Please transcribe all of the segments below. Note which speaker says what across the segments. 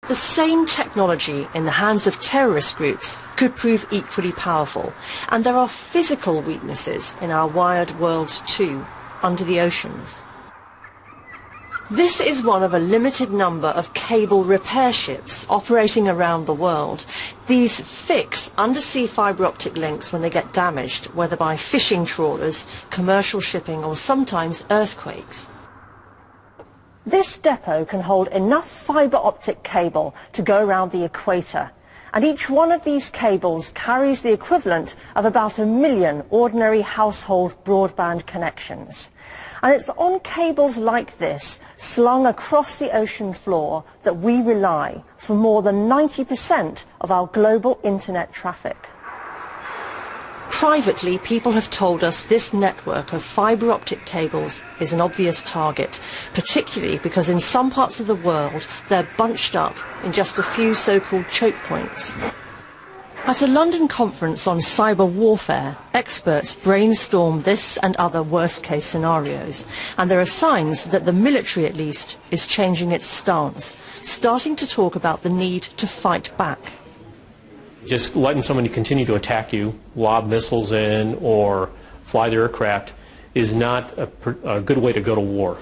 Speaker 1: The same technology in the hands of terrorist groups could prove equally powerful, and there are physical weaknesses in our wired world too, under the oceans. This is one of a limited number of cable repair ships operating around the world. These fix undersea fibre optic links when they get damaged, whether by fishing trawlers, commercial shipping or sometimes earthquakes. This depot can hold enough fibre optic cable to go around the equator, and each one of these cables carries the equivalent of about 1 million ordinary household broadband connections. And it's on cables like this, slung across the ocean floor, that we rely for more than 90% of our global internet traffic. Privately, people have told us this network of fibre optic cables is an obvious target, particularly because in some parts of the world they're bunched up in just a few so-called choke points. At a London conference on cyber warfare, experts brainstormed this and other worst-case scenarios, and there are signs that the military, at least, is changing its stance, starting to talk about the need to fight back.
Speaker 2: Just letting somebody continue to attack you, lob missiles in, or fly their aircraft is not a good way to go to war.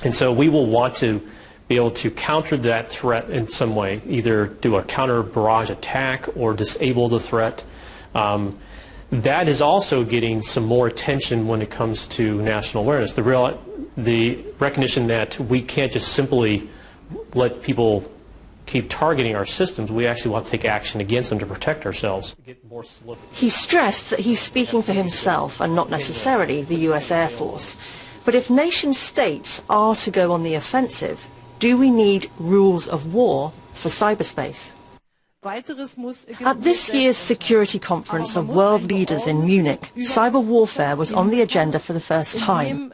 Speaker 2: And so we will want to be able to counter that threat in some way, either do a counter barrage attack or disable the threat. That is also getting some more attention when it comes to national awareness. The recognition that we can't just simply let people keep targeting our systems. We actually want to take action against them to protect ourselves.
Speaker 1: He stressed that he's speaking for himself and not necessarily the US Air Force. But if nation states are to go on the offensive, do we need rules of war for cyberspace? At this year's security conference of world leaders in Munich, cyber warfare was on the agenda for the first time.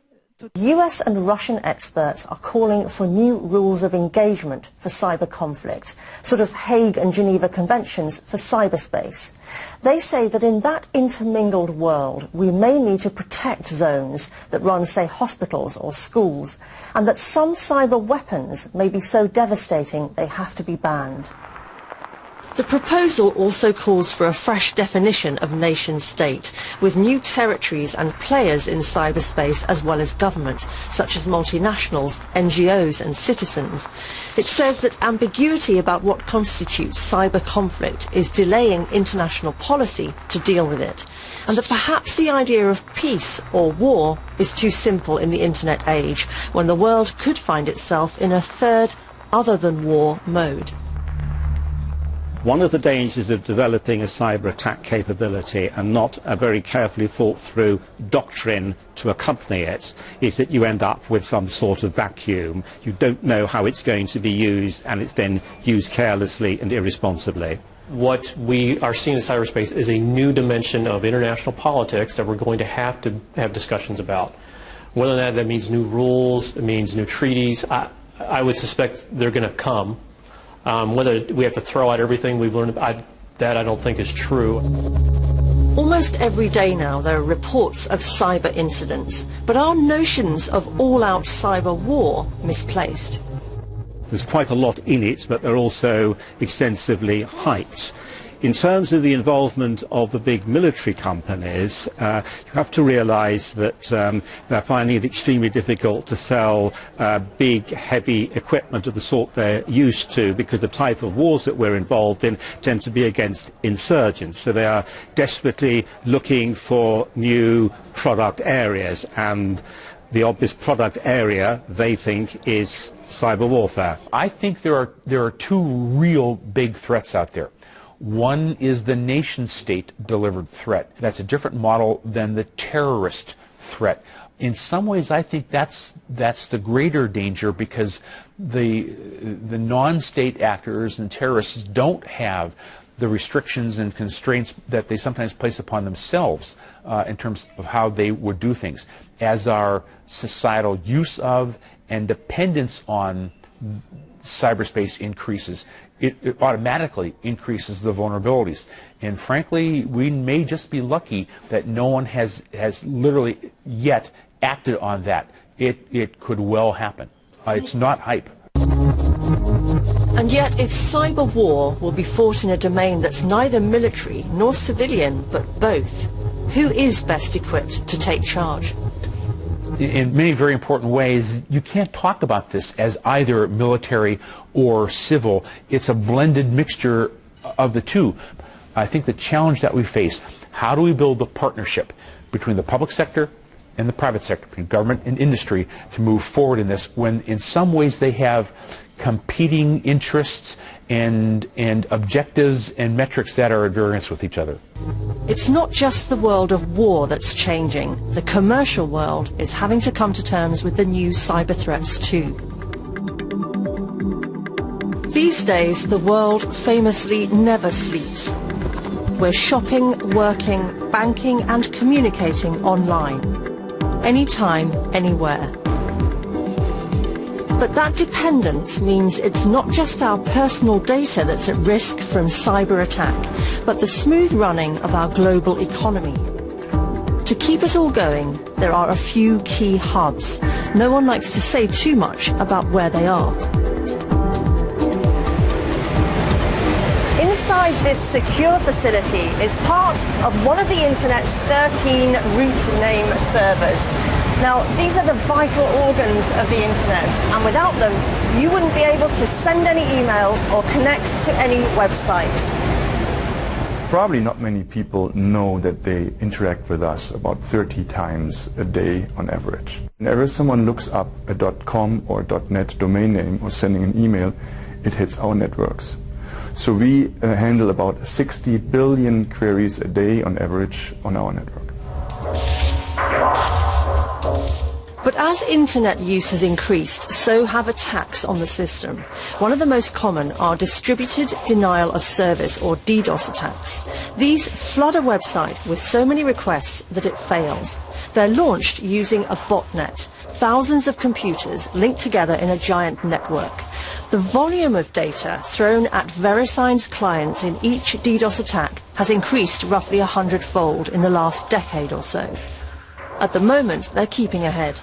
Speaker 1: US and Russian experts are calling for new rules of engagement for cyber conflict, sort of Hague and Geneva conventions for cyberspace. They say that in that intermingled world, we may need to protect zones that run, say, hospitals or schools, and that some cyber weapons may be so devastating they have to be banned. The proposal also calls for a fresh definition of nation-state, with new territories and players in cyberspace as well as government, such as multinationals, NGOs and citizens. It says that ambiguity about what constitutes cyber conflict is delaying international policy to deal with it, and that perhaps the idea of peace or war is too simple in the internet age, when the world could find itself in a third, other than war mode.
Speaker 3: One of the dangers of developing a cyber attack capability and not a very carefully thought through doctrine to accompany it is that you end up with some sort of vacuum. You don't know how it's going to be used, and it's then used carelessly and irresponsibly.
Speaker 2: What we are seeing in cyberspace is a new dimension of international politics that we're going to have discussions about. Whether or not that means new rules, it means new treaties, I would suspect they're going to come. Whether we have to throw out everything we've learned, that I don't think is true.
Speaker 1: Almost every day now there are reports of cyber incidents, but are notions of all-out cyber war misplaced?
Speaker 3: There's quite a lot in it, but they're also extensively hyped. In terms of the involvement of the big military companies, you have to realize that they're finding it extremely difficult to sell big, heavy equipment of the sort they're used to, because the type of wars that we're involved in tend to be against insurgents. So they are desperately looking for new product areas, and the obvious product area, they think, is cyber warfare.
Speaker 4: I think there are two real big threats out there. One is the nation-state delivered threat. That's a different model than the terrorist threat. In some ways, I think that's the greater danger, because the non-state actors and terrorists don't have the restrictions and constraints that they sometimes place upon themselves in terms of how they would do things. As our societal use of and dependence on cyberspace increases, it automatically increases the vulnerabilities. And frankly, we may just be lucky that no one has literally yet acted on that, it could well happen. It's not hype.
Speaker 1: And yet, if cyber war will be fought in a domain that's neither military nor civilian, but both, who is best equipped to take charge?
Speaker 4: In many very important ways, you can't talk about this as either military or civil. It's a blended mixture of the two. I think the challenge that we face, how do we build a partnership between the public sector and the private sector, between government and industry, to move forward in this, when in some ways they have competing interests and objectives and metrics that are at variance with each other.
Speaker 1: It's not just the world of war that's changing. The commercial world is having to come to terms with the new cyber threats too. These days, the world famously never sleeps. We're shopping, working, banking and communicating online. Anytime, anywhere. But that dependence means it's not just our personal data that's at risk from cyber attack, but the smooth running of our global economy. To keep it all going, there are a few key hubs. No one likes to say too much about where they are. Inside this secure facility is part of one of the Internet's 13 root name servers. Now, these are the vital organs of the Internet, and without them, you wouldn't be able to send any emails or connect to any websites.
Speaker 5: Probably not many people know that they interact with us about 30 times a day on average. Whenever someone looks up a .com or .net domain name or sending an email, it hits our networks. So we handle about 60 billion queries a day on average on our network.
Speaker 1: But as internet use has increased, so have attacks on the system. One of the most common are distributed denial of service, or DDoS attacks. These flood a website with so many requests that it fails. They're launched using a botnet, thousands of computers linked together in a giant network. The volume of data thrown at VeriSign's clients in each DDoS attack has increased roughly 100-fold in the last decade or so. At the moment, they're keeping ahead.